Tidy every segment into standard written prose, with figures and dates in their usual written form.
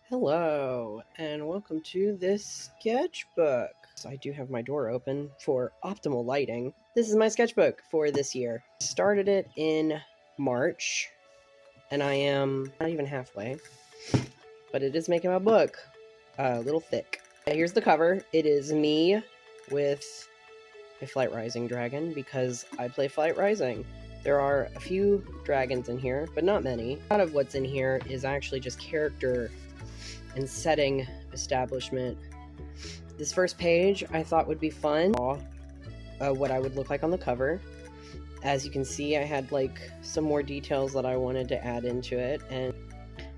Hello, and welcome to this sketchbook. I do have my door open for optimal lighting. This is my sketchbook for this year. Started it in March, and I am not even halfway, but it is making my book a little thick. Here's the cover. It is me with a Flight Rising dragon because I play Flight Rising. There are a few dragons in here, but not many. A lot of what's in here is actually just character and setting establishment. This first page I thought would be fun. What I would look like on the cover. As you can see, I had like some more details that I wanted to add into it, and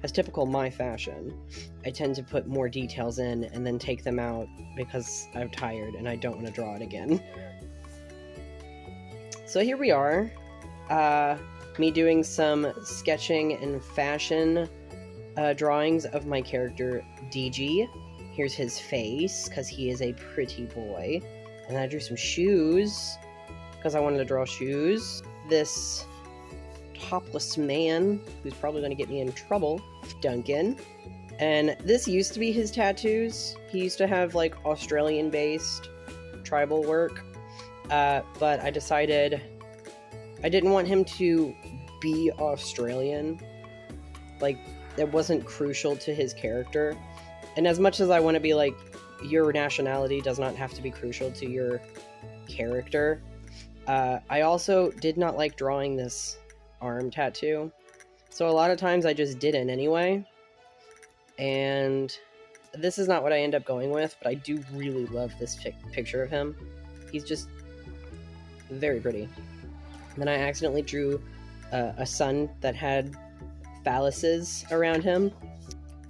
as typical my fashion, I tend to put more details in and then take them out because I'm tired and I don't want to draw it again. So here we are, me doing some sketching and fashion drawings of my character DG. Here's his face, because he is a pretty boy. And then I drew some shoes, because I wanted to draw shoes. This topless man, who's probably going to get me in trouble, Duncan. And this used to be his tattoos. He used to have like Australian-based tribal work. But I decided I didn't want him to be Australian. Like, it wasn't crucial to his character. And as much as I want to be like, your nationality does not have to be crucial to your character, I also did not like drawing this arm tattoo. So a lot of times I just didn't anyway. And this is not what I end up going with, but I do really love this picture of him. He's just very pretty. And then I accidentally drew a sun that had phalluses around him.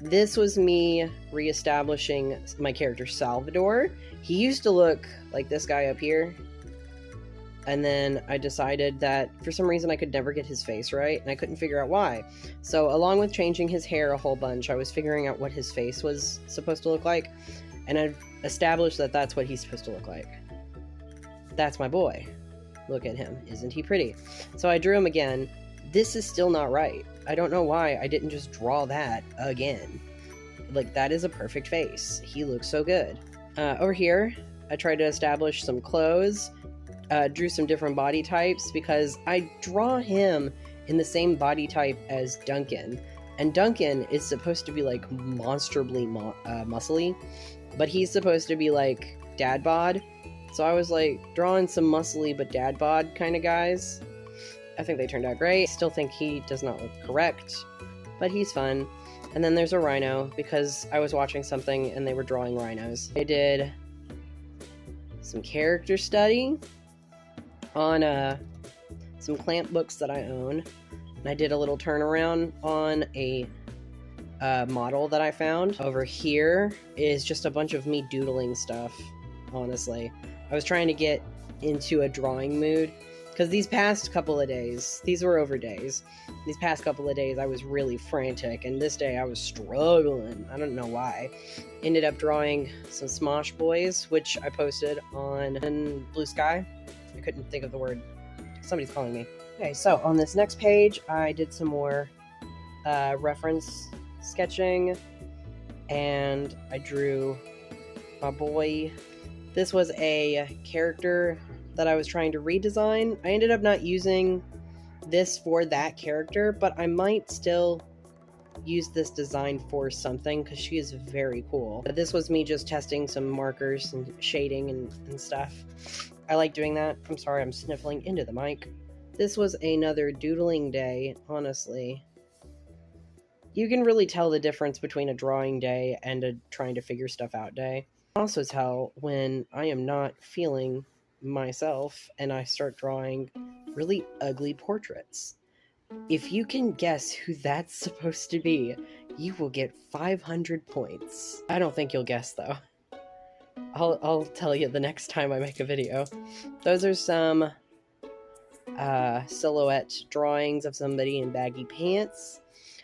This was me reestablishing my character Salvador. He used to look like this guy up here, and then I decided that for some reason I could never get his face right, and I couldn't figure out why. So along with changing his hair a whole bunch, I was figuring out what his face was supposed to look like, and I've established that that's what he's supposed to look like. That's my boy. Look at him. Isn't he pretty? So I drew him again. This is still not right. I don't know why I didn't just draw that again. Like, that is a perfect face. He looks so good. Over here, I tried to establish some clothes, drew some different body types, because I draw him in the same body type as Duncan. And Duncan is supposed to be, like, monstrably muscly, but he's supposed to be, like, dad bod. So I was, like, drawing some muscly but dad bod kind of guys. I think they turned out great. Still think he does not look correct, but he's fun. And then there's a rhino, because I was watching something and they were drawing rhinos. I did some character study on some clamp books that I own, and I did a little turnaround on a model that I found. Over here is just a bunch of me doodling stuff, honestly. I was trying to get into a drawing mood, because these past couple of days, these were over days, these past couple of days I was really frantic, and this day I was struggling. I don't know why. Ended up drawing some Smosh Boys, which I posted on Blue Sky. I couldn't think of the word. Somebody's calling me. Okay, so on this next page, I did some more reference sketching, and I drew my boy. This was a character that I was trying to redesign. I ended up not using this for that character, but I might still use this design for something, because she is very cool. But this was me just testing some markers and shading and stuff. I like doing that. I'm sorry, I'm sniffling into the mic. This was another doodling day, honestly. You can really tell the difference between a drawing day and a trying to figure stuff out day. Also tell when I am not feeling myself and I start drawing really ugly portraits. If you can guess who that's supposed to be, you will get 500 points. I don't think you'll guess, though. I'll tell you the next time I make a video. Those are some silhouette drawings of somebody in baggy pants.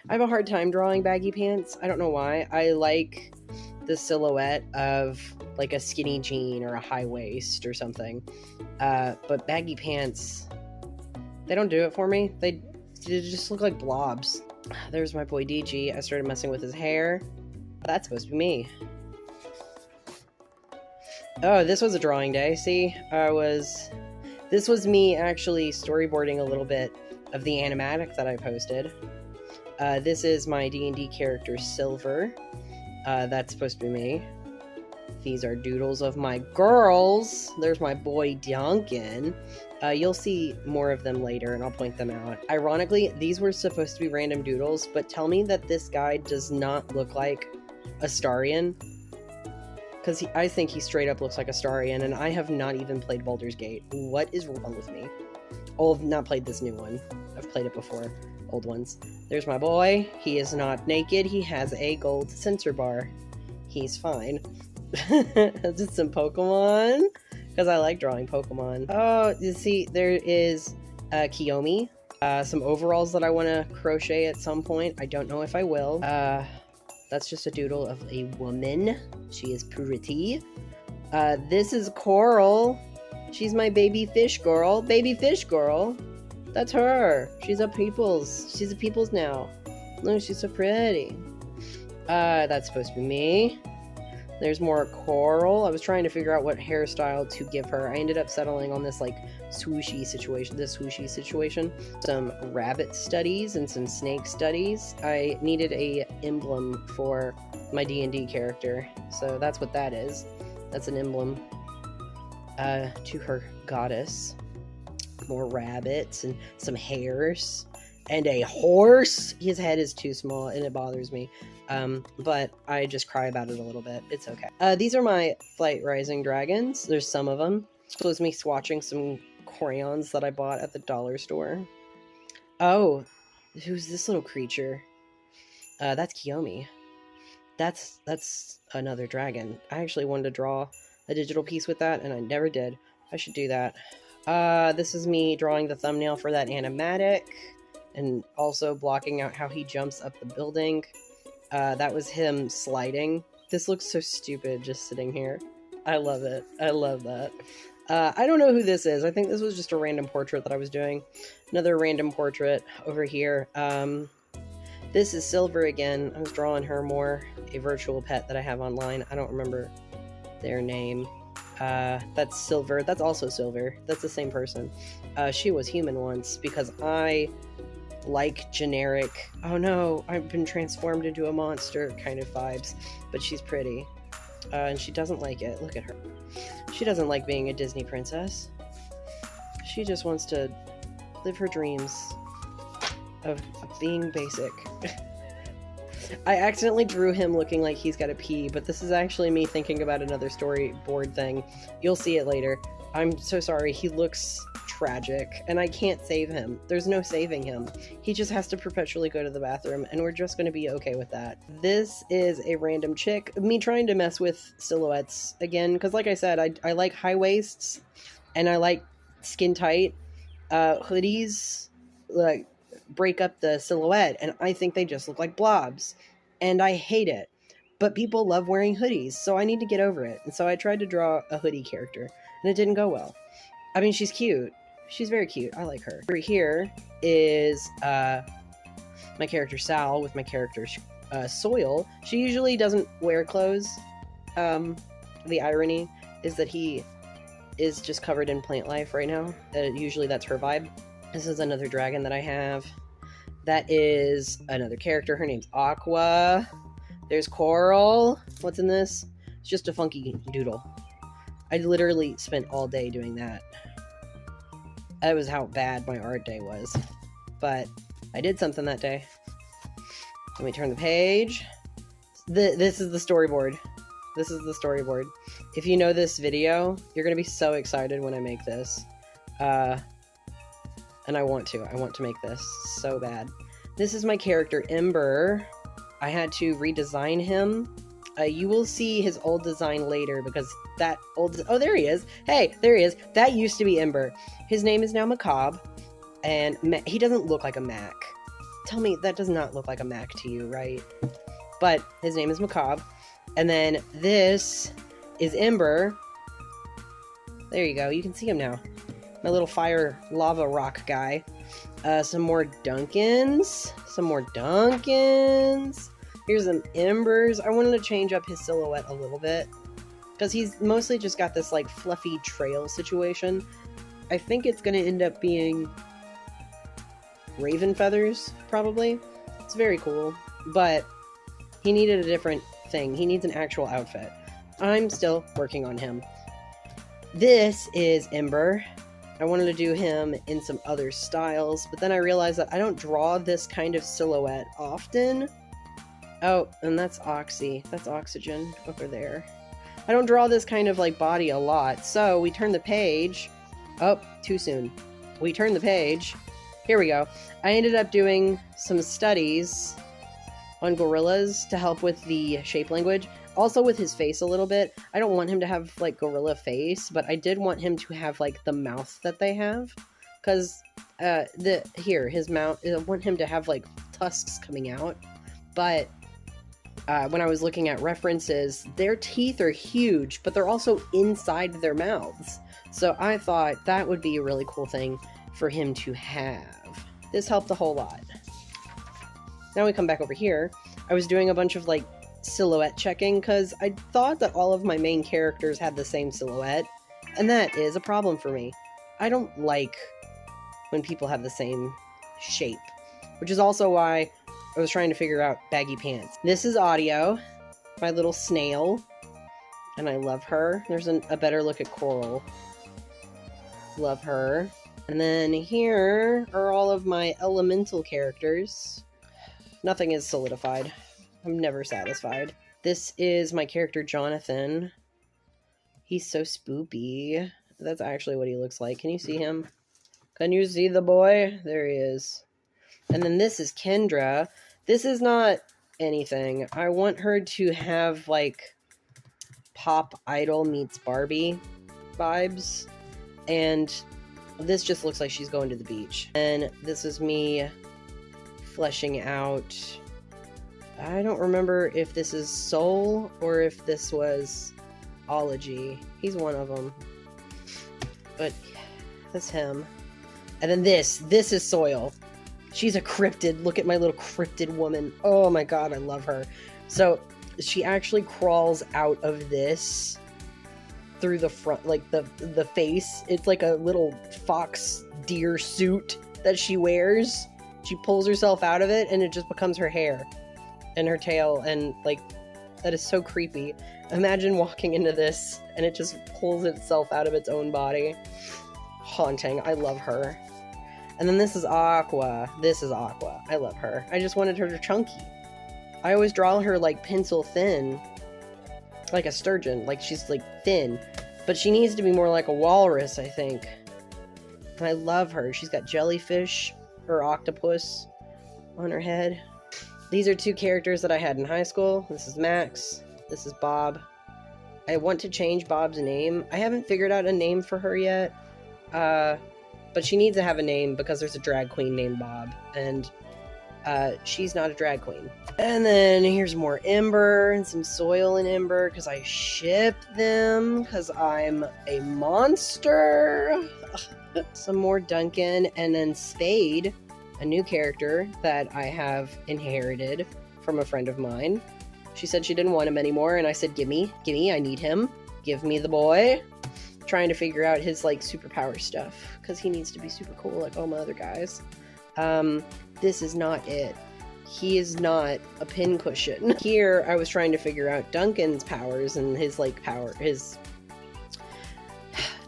I have a hard time drawing baggy pants. I don't know why. I like the silhouette of like a skinny jean or a high waist or something. But baggy pants, they don't do it for me. They just look like blobs. There's my boy DG. I started messing with his hair. That's supposed to be me. Oh, this was a drawing day. See, this was me actually storyboarding a little bit of the animatic that I posted. This is my D&D character, Silver. That's supposed to be me. These are doodles of my girls. There's my boy, Duncan. You'll see more of them later, and I'll point them out. Ironically, these were supposed to be random doodles, but tell me that this guy does not look like Astarion. Because I think he straight up looks like Astarion, and I have not even played Baldur's Gate. What is wrong with me? Oh, I've not played this new one. I've played it before. Old ones. There's my boy. He is not naked. He has a gold sensor bar. He's fine. Just some Pokemon. Because I like drawing Pokemon. Oh, you see, there is Kiyomi. Some overalls that I want to crochet at some point. I don't know if I will. That's just a doodle of a woman. She is pretty. This is Coral. She's my baby fish girl. Baby fish girl. That's her. She's a people's. She's a people's now. Look, she's so pretty. That's supposed to be me. There's more Coral. I was trying to figure out what hairstyle to give her. I ended up settling on this, like, swooshy situation. Some rabbit studies and some snake studies. I needed a emblem for my D&D character, so that's what that is. That's an emblem to her goddess. More rabbits and some hares. And a horse! His head is too small and it bothers me. But I just cry about it a little bit. It's okay. These are my Flight Rising dragons. There's some of them. This was me swatching some crayons that I bought at the dollar store. Oh, who's this little creature? That's Kiyomi. That's another dragon. I actually wanted to draw a digital piece with that, and I never did. I should do that. This is me drawing the thumbnail for that animatic, and also blocking out how he jumps up the building. That was him sliding. This looks so stupid just sitting here. I love it. I love that. I don't know who this is. I think this was just a random portrait that I was doing. Another random portrait over here. This is Silver again. I was drawing her more. A virtual pet that I have online. I don't remember their name. That's Silver. That's also Silver. That's the same person. She was human once because I like generic, oh no, I've been transformed into a monster kind of vibes, but she's pretty. And she doesn't like it. Look at her. She doesn't like being a Disney princess. She just wants to live her dreams of being basic. I accidentally drew him looking like he's got a pee, but this is actually me thinking about another storyboard thing. You'll see it later. I'm so sorry. He looks tragic, and I can't save him. There's no saving him. He just has to perpetually go to the bathroom, and we're just going to be okay with that. This is a random chick. Me trying to mess with silhouettes again, because like I said, I like high waists, and I like skin tight. Hoodies, like, break up the silhouette, and I think they just look like blobs, and I hate it. But people love wearing hoodies, so I need to get over it. And so I tried to draw a hoodie character, and it didn't go well. I mean, she's cute. She's very cute. I like her. Over here is my character Sal with my character Soil. She usually doesn't wear clothes. The irony is that he is just covered in plant life right now. Usually that's her vibe. This is another dragon that I have. That is another character. Her name's Aqua. There's Coral. What's in this? It's just a funky doodle. I literally spent all day doing that. That was how bad my art day was. But I did something that day. Let me turn the page. This is the storyboard. This is the storyboard. If you know this video, you're going to be so excited when I make this. And I want to make this so bad. This is my character, Ember. I had to redesign him. You will see his old design later because that old... Oh, there he is. Hey, there he is. That used to be Ember. His name is now Macabre, and he doesn't look like a Mac. Tell me, that does not look like a Mac to you, right? But his name is Macabre. And then this is Ember. There you go. You can see him now. My little fire lava rock guy. Some more Duncans. Some more Duncans. Here's some embers. I wanted to change up his silhouette a little bit, because he's mostly just got this, like, fluffy trail situation. I think it's going to end up being raven feathers, probably. It's very cool, but he needed a different thing. He needs an actual outfit. I'm still working on him. This is Ember. I wanted to do him in some other styles, but then I realized that I don't draw this kind of silhouette often. Oh, and that's Oxy. That's Oxygen over there. I don't draw this kind of, like, body a lot, so we turn the page. Oh, too soon. We turn the page. Here we go. I ended up doing some studies on gorillas to help with the shape language. Also with his face a little bit. I don't want him to have, like, gorilla face, but I did want him to have, like, the mouth that they have. Because, his mouth, I want him to have, like, tusks coming out. But when I was looking at references, their teeth are huge, but they're also inside their mouths. So I thought that would be a really cool thing for him to have. This helped a whole lot. Now we come back over here. I was doing a bunch of, like, silhouette checking because I thought that all of my main characters had the same silhouette, and that is a problem for me. I don't like when people have the same shape, which is also why I was trying to figure out baggy pants. This is Audio, my little snail, and I love her. There's a better look at Coral. Love her. And then here are all of my elemental characters. Nothing is solidified. I'm never satisfied. This is my character Jonathan. He's so spoopy. That's actually what he looks like. Can you see him? Can you see the boy? There he is. And then this is Kendra. This is not anything. I want her to have, like, Pop Idol meets Barbie vibes. And this just looks like she's going to the beach. And this is me fleshing out... I don't remember if this is Soul or if this was Ology. He's one of them. But that's him. And then this is Soil. She's a cryptid. Look at my little cryptid woman. Oh my god, I love her. So she actually crawls out of this through the front, like the face. It's like a little fox deer suit that she wears. She pulls herself out of it and it just becomes her hair and her tail, and, like, that is so creepy. Imagine walking into this and it just pulls itself out of its own body. Haunting. I love her. And then this is Aqua. This is Aqua. I love her. I just wanted her to chunky. I always draw her, like, pencil thin. Like a sturgeon. Like, she's, like, thin. But she needs to be more like a walrus, I think. And I love her. She's got jellyfish or octopus on her head. These are two characters that I had in high school. This is Max. This is Bob. I want to change Bob's name. I haven't figured out a name for her yet. But she needs to have a name because there's a drag queen named Bob. And she's not a drag queen. And then here's more Ember and some Soil and Ember because I ship them because I'm a monster. Some more Duncan, and then Spade, a new character that I have inherited from a friend of mine. She said she didn't want him anymore, and I said, gimme, I need him. Give me the boy. Trying to figure out his, like, superpower stuff, because he needs to be super cool like all my other guys. This is not it. He is not a pincushion. Here, I was trying to figure out Duncan's powers and his, like,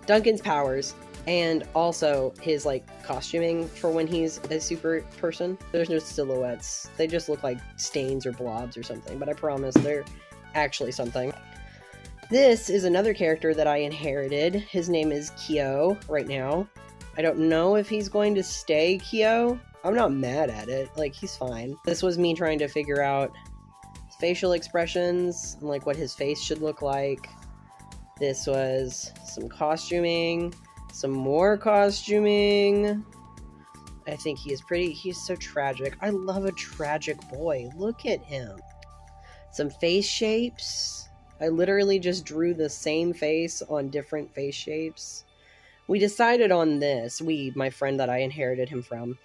Duncan's powers, and also his, like, costuming for when he's a super person. There's no silhouettes. They just look like stains or blobs or something, but I promise they're actually something. This is another character that I inherited. His name is Kyo right now. I don't know if he's going to stay Kyo. I'm not mad at it. Like, he's fine. This was me trying to figure out facial expressions and, like, what his face should look like. This was some costuming. Some more costuming. I think he is pretty. He's so tragic. I love a tragic boy. Look at him. Some face shapes. I literally just drew the same face on different face shapes. We decided on this. My friend that I inherited him from,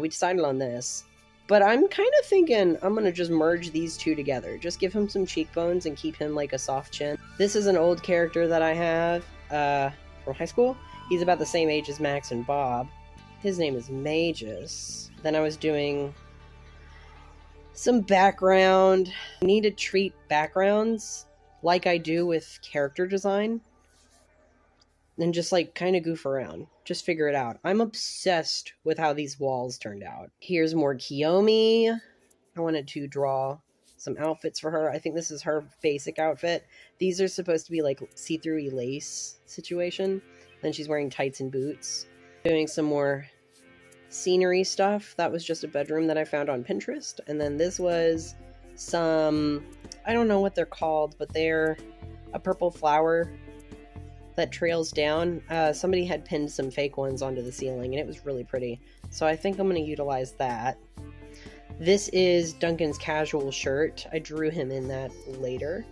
we decided on this. But I'm kind of thinking I'm going to just merge these two together. Just give him some cheekbones and keep him like a soft chin. This is an old character that I have from high school. He's about the same age as Max and Bob. His name is Magus. Then I was doing some background. I need to treat backgrounds like I do with character design. And just like kind of goof around. Just figure it out. I'm obsessed with how these walls turned out. Here's more Kiyomi. I wanted to draw some outfits for her. I think this is her basic outfit. These are supposed to be like see-through lace situation. Then she's wearing tights and boots. Doing some more scenery stuff. That was just a bedroom that I found on Pinterest. And then this was some, I don't know what they're called, but they're a purple flower that trails down. Somebody had pinned some fake ones onto the ceiling and it was really pretty. So I think I'm going to utilize that. This is Duncan's casual shirt. I drew him in that later.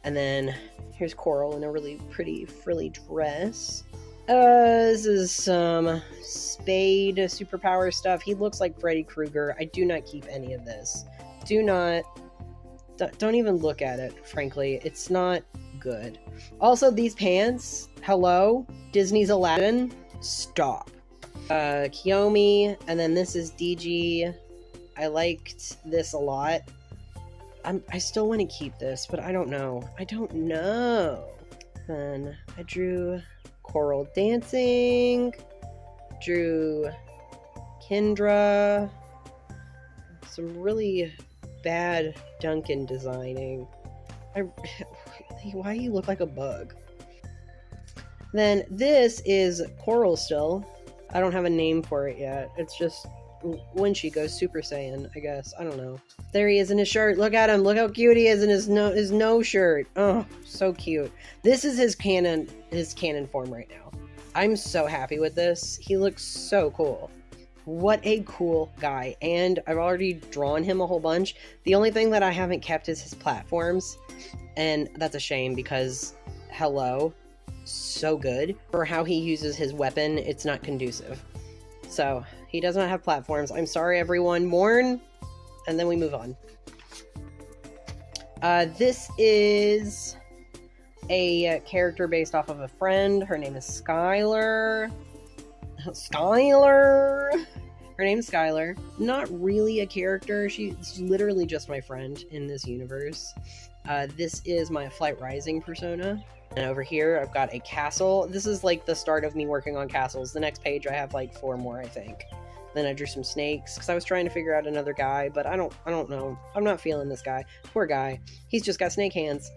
And then here's Coral in a really pretty frilly dress. This is some Spade superpower stuff. He looks like Freddy Krueger. I do not keep any of this. Don't even look at it, frankly. It's not good. Also, these pants, hello, Disney's Aladdin, stop. Kiyomi, and then this is DG. I liked this a lot. I still want to keep this, but I don't know. Then I drew Coral dancing, drew Kendra, some really bad Duncan designing. Why do you look like a bug? Then this is Coral still. I don't have a name for it yet. It's just when she goes Super Saiyan, I guess. I don't know. There he is in his shirt. Look at him. Look how cute he is in his no shirt. Oh, so cute. This is his canon form right now. I'm so happy with this. He looks so cool. What a cool guy. And I've already drawn him a whole bunch. The only thing that I haven't kept is his platforms. And that's a shame because, hello, so good. For how he uses his weapon, it's not conducive. So, he does not have platforms. I'm sorry, everyone. Mourn. And then we move on. This is a character based off of a friend. Her name is Skylar. Her name is Skylar. Not really a character. She's literally just my friend in this universe. This is my Flight Rising persona. And over here, I've got a castle. This is like the start of me working on castles. The next page, I have like 4 more, I think. Then I drew some snakes because I was trying to figure out another guy, but I don't know. I'm not feeling this guy. Poor guy. He's just got snake hands.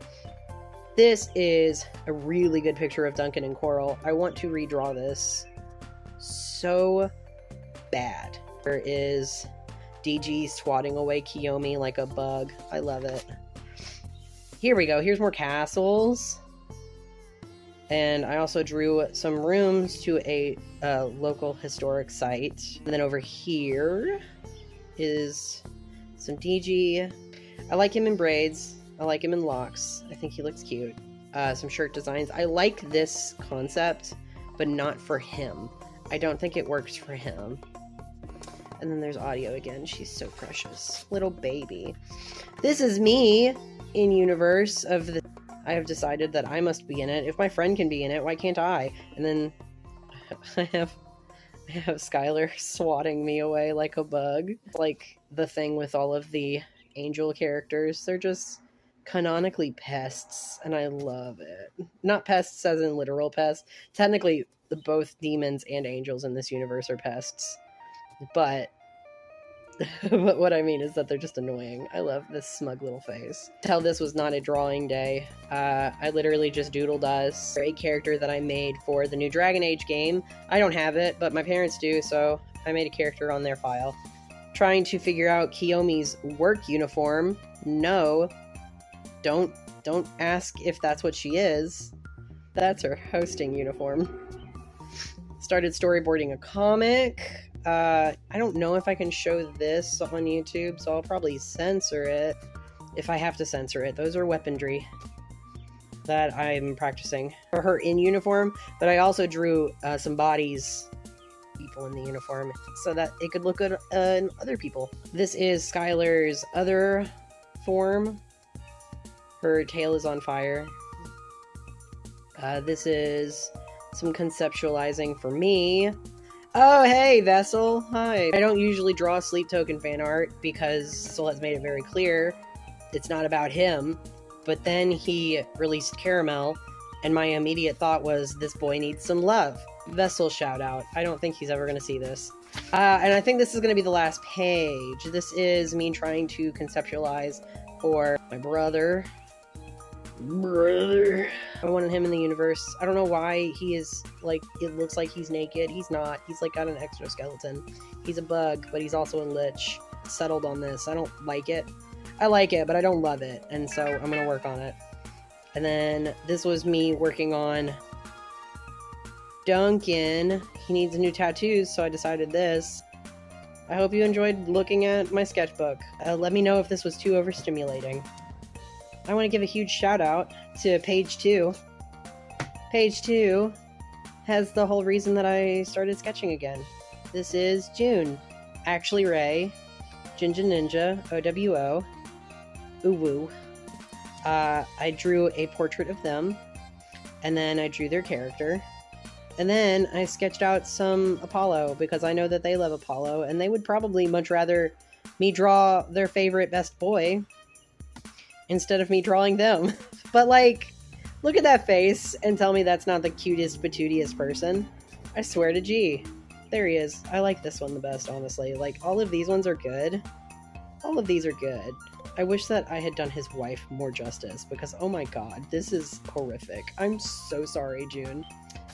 This is a really good picture of Duncan and Coral. I want to redraw this so bad. There is DG swatting away Kiyomi like a bug. I love it. Here we go. Here's more castles. And I also drew some rooms to a local historic site. And then over here is some DG. I like him in braids. I like him in locks. I think he looks cute. Some shirt designs. I like this concept, but not for him. I don't think it works for him. And then there's Audio again. She's so precious. Little baby. This is me in universe of the... I have decided that I must be in it. If my friend can be in it, why can't I? And then I have Skylar swatting me away like a bug. Like the thing with all of the angel characters. They're just canonically pests, and I love it. Not pests as in literal pests. Technically, both demons and angels in this universe are pests. But what I mean is that they're just annoying. I love this smug little face. Tell this was not a drawing day. I literally just doodled us a character that I made for the new Dragon Age game. I don't have it, but my parents do, so I made a character on their file. Trying to figure out Kiyomi's work uniform. No, don't ask if that's what she is. That's her hosting uniform. Started storyboarding a comic. I don't know if I can show this on YouTube, so I'll probably censor it if I have to censor it. Those are weaponry that I'm practicing for her in uniform, but I also drew some bodies people in the uniform so that it could look good on other people. This is Skylar's other form. Her tail is on fire. This is some conceptualizing for me. Oh, hey, Vessel. Hi. I don't usually draw Sleep Token fan art because Soul has made it very clear it's not about him. But then he released Caramel, and my immediate thought was, this boy needs some love. Vessel shout out. I don't think he's ever going to see this. And I think this is going to be the last page. This is me trying to conceptualize for my brother. I wanted him in the universe. I don't know why he is, like, it looks like he's naked. He's not. He's, like, got an exoskeleton. He's a bug, but he's also a lich. Settled on this. I don't like it. I like it, but I don't love it, and so I'm gonna work on it. And then this was me working on Duncan. He needs new tattoos, so I decided this. I hope you enjoyed looking at my sketchbook. Let me know if this was too overstimulating. I want to give a huge shout out to page 2. Page 2 has the whole reason that I started sketching again. This is June. Actually Ray, Jinja Ninja, OWO, Uwu. I drew a portrait of them, and then I drew their character, and then I sketched out some Apollo, because I know that they love Apollo, and they would probably much rather me draw their favorite best boy instead of me drawing them. But, like, look at that face and tell me that's not the cutest, patootiest person. I swear to G. There he is. I like this one the best, honestly. Like, all of these ones are good. All of these are good. I wish that I had done his wife more justice, because, oh my god, this is horrific. I'm so sorry, June.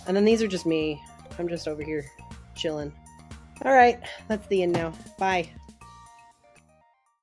And then these are just me. I'm just over here chilling. Alright, that's the end now. Bye.